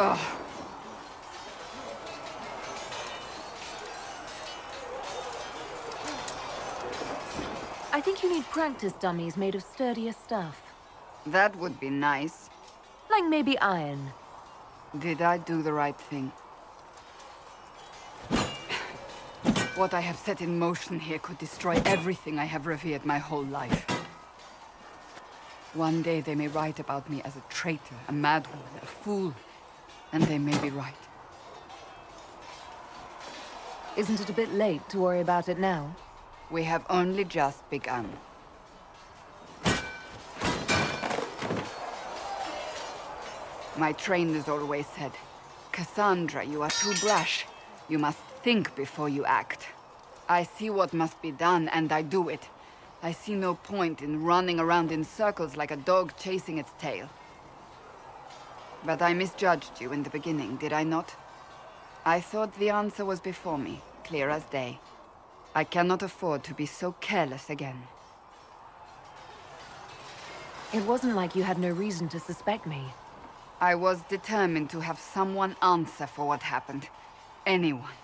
Ugh. I think you need practice dummies made of sturdier stuff. That would be nice. Like maybe iron. Did I do the right thing? What I have set in motion here could destroy everything I have revered my whole life. One day they may write about me as a traitor, a madwoman, a fool, and they may be right. Isn't it a bit late to worry about it now? We have only just begun. My trainers always said, Cassandra, you are too brash. You must think before you act. I see what must be done, and I do it. I see no point in running around in circles like a dog chasing its tail. But I misjudged you in the beginning, did I not? I thought the answer was before me, clear as day. I cannot afford to be so careless again. It wasn't like you had no reason to suspect me. I was determined to have someone answer for what happened. Anyone.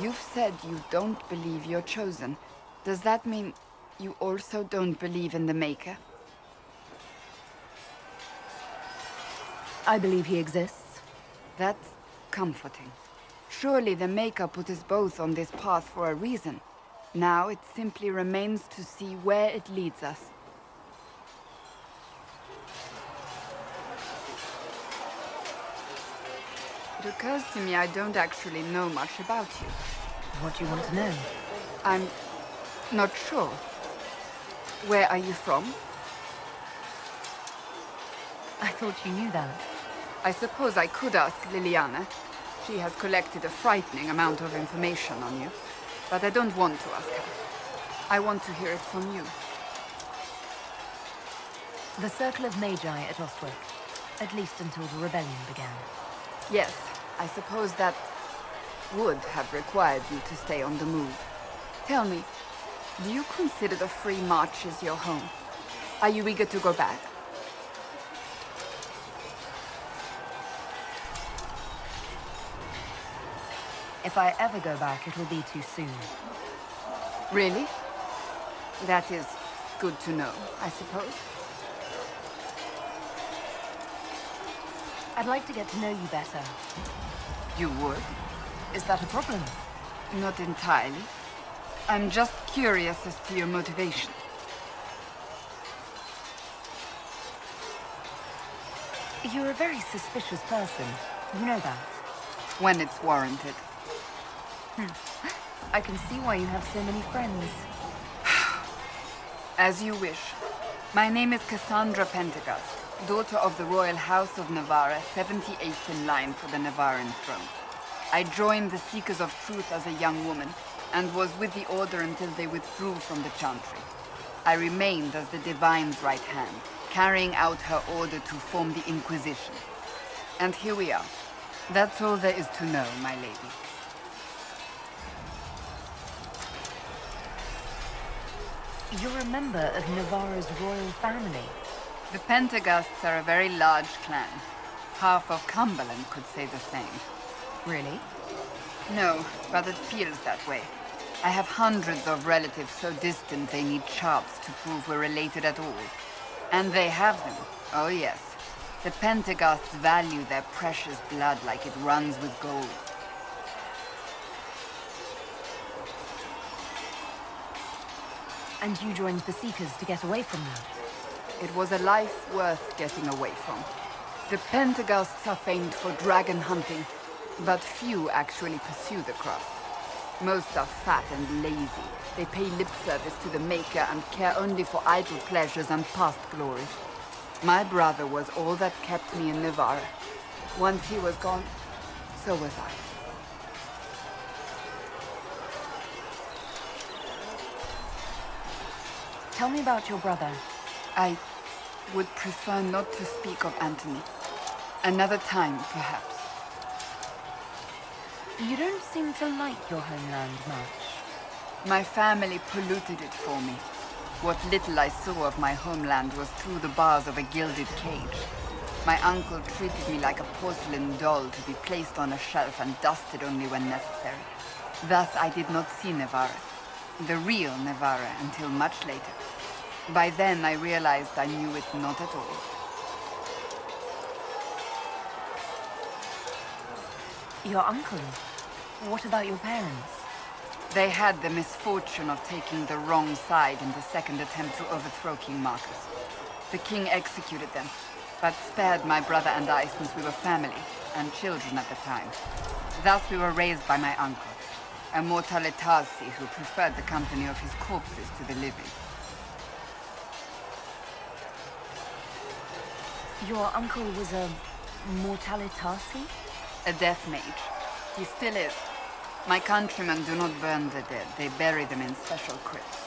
You've said you don't believe you're chosen. Does that mean you also don't believe in the Maker? I believe he exists. That's comforting. Surely the Maker put us both on this path for a reason. Now it simply remains to see where it leads us. It occurs to me I don't actually know much about you. What do you want to know? I'm not sure. Where are you from? I thought you knew that. I suppose I could ask Liliana. She has collected a frightening amount of information on you. But I don't want to ask her. I want to hear it from you. The Circle of Magi at Ostwick. At least until the rebellion began. Yes, I suppose that would have required you to stay on the move. Tell me, do you consider the Free Marches your home? Are you eager to go back? If I ever go back, it'll be too soon. Really? That is good to know, I suppose. I'd like to get to know you better. You would? Is that a problem? Not entirely. I'm just curious as to your motivation. You're a very suspicious person. You know that. When it's warranted. I can see why you have so many friends. As you wish. My name is Cassandra Pentecost, daughter of the Royal House of Navarre, 78th in line for the Navarran throne. I joined the Seekers of Truth as a young woman, and was with the Order until they withdrew from the Chantry. I remained as the Divine's right hand, carrying out her order to form the Inquisition. And here we are. That's all there is to know, my lady. You're a member of Navarre's royal family. The Pentecosts are a very large clan. Half of Cumberland could say the same. Really? No, but it feels that way. I have hundreds of relatives so distant they need charts to prove we're related at all. And they have them. Oh yes. The Pentecosts value their precious blood like it runs with gold. And you joined the Seekers to get away from that? It was a life worth getting away from. The Pentecosts are famed for dragon hunting, but few actually pursue the craft. Most are fat and lazy. They pay lip service to the Maker and care only for idle pleasures and past glories. My brother was all that kept me in Navarre. Once he was gone, so was I. Tell me about your brother. I would prefer not to speak of Anthony. Another time, perhaps. You don't seem to like your homeland much. My family polluted it for me. What little I saw of my homeland was through the bars of a gilded cage. My uncle treated me like a porcelain doll to be placed on a shelf and dusted only when necessary. Thus I did not see Nevarra, the real Nevarra, until much later. By then I realized I knew it not at all. Your uncle? What about your parents? They had the misfortune of taking the wrong side in the second attempt to overthrow King Marcus. The king executed them, but spared my brother and I since we were family, and children at the time. Thus we were raised by my uncle, a Mortalitasi who preferred the company of his corpses to the living. Your uncle was a Mortalitasi? A death mage. He still is. My countrymen do not burn the dead, they bury them in special crypts.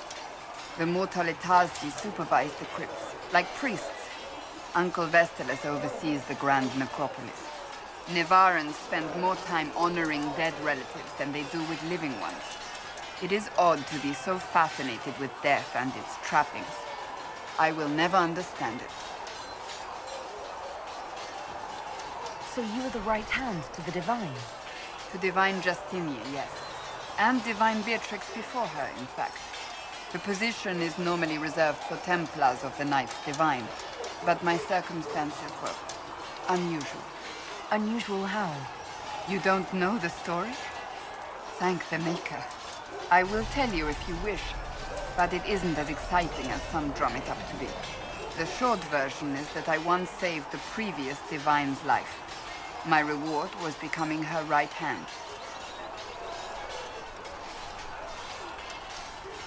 The Mortalitasi supervise the crypts, like priests. Uncle Vestalis oversees the grand necropolis. Nevarrans spend more time honoring dead relatives than they do with living ones. It is odd to be so fascinated with death and its trappings. I will never understand it. So you were the right hand to the Divine? To Divine Justinia, yes. And Divine Beatrix before her, in fact. The position is normally reserved for Templars of the Knights Divine, but my circumstances were unusual. Unusual how? You don't know the story? Thank the Maker. I will tell you if you wish, but it isn't as exciting as some drum it up to be. The short version is that I once saved the previous Divine's life. My reward was becoming her right hand.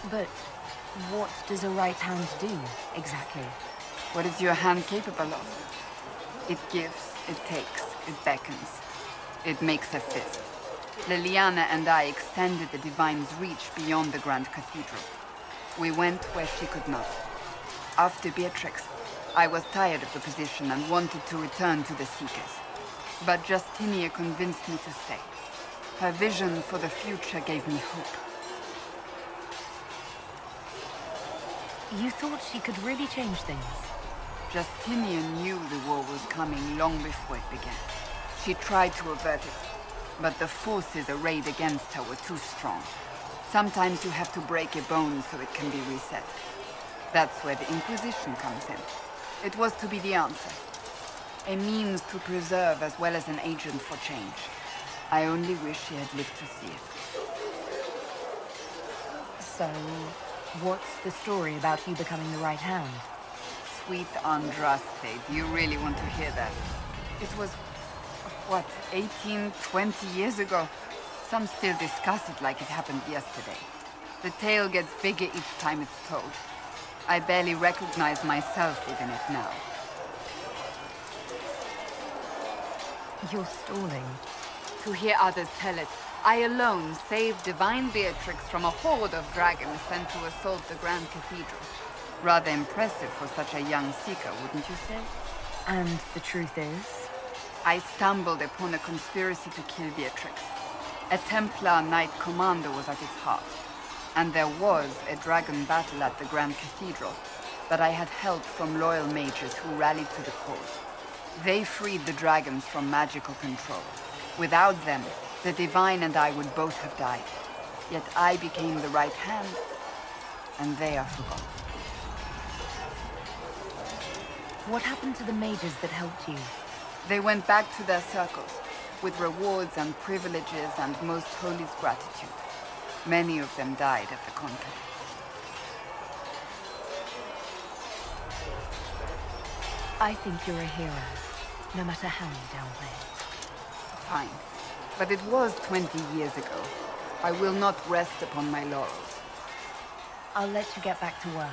But what does a right hand do, exactly? What is your hand capable of? It gives, it takes, it beckons. It makes a fist. Liliana and I extended the Divine's reach beyond the Grand Cathedral. We went where she could not. After Beatrix, I was tired of the position and wanted to return to the Seekers. But Justinia convinced me to stay. Her vision for the future gave me hope. You thought she could really change things? Justinia knew the war was coming long before it began. She tried to avert it, but the forces arrayed against her were too strong. Sometimes you have to break a bone so it can be reset. That's where the Inquisition comes in. It was to be the answer. A means to preserve as well as an agent for change. I only wish she had lived to see it. So, what's the story about you becoming the right hand? Sweet Andraste, do you really want to hear that? It was, what, 18, 20 years ago? Some still discuss it like it happened yesterday. The tale gets bigger each time it's told. I barely recognize myself within it now. You're stalling. To hear others tell it, I alone saved Divine Beatrix from a horde of dragons sent to assault the Grand Cathedral. Rather impressive for such a young seeker, wouldn't you say? And the truth is? I stumbled upon a conspiracy to kill Beatrix. A Templar Knight Commander was at its heart. And there was a dragon battle at the Grand Cathedral, but I had help from loyal mages who rallied to the cause. They freed the dragons from magical control. Without them, the Divine and I would both have died. Yet I became the right hand, and they are forgotten. What happened to the mages that helped you? They went back to their circles, with rewards and privileges and most holy gratitude. Many of them died at the conclave. I think you're a hero, no matter how you downplay it. Fine. But it was 20 years ago. I will not rest upon my laurels. I'll let you get back to work.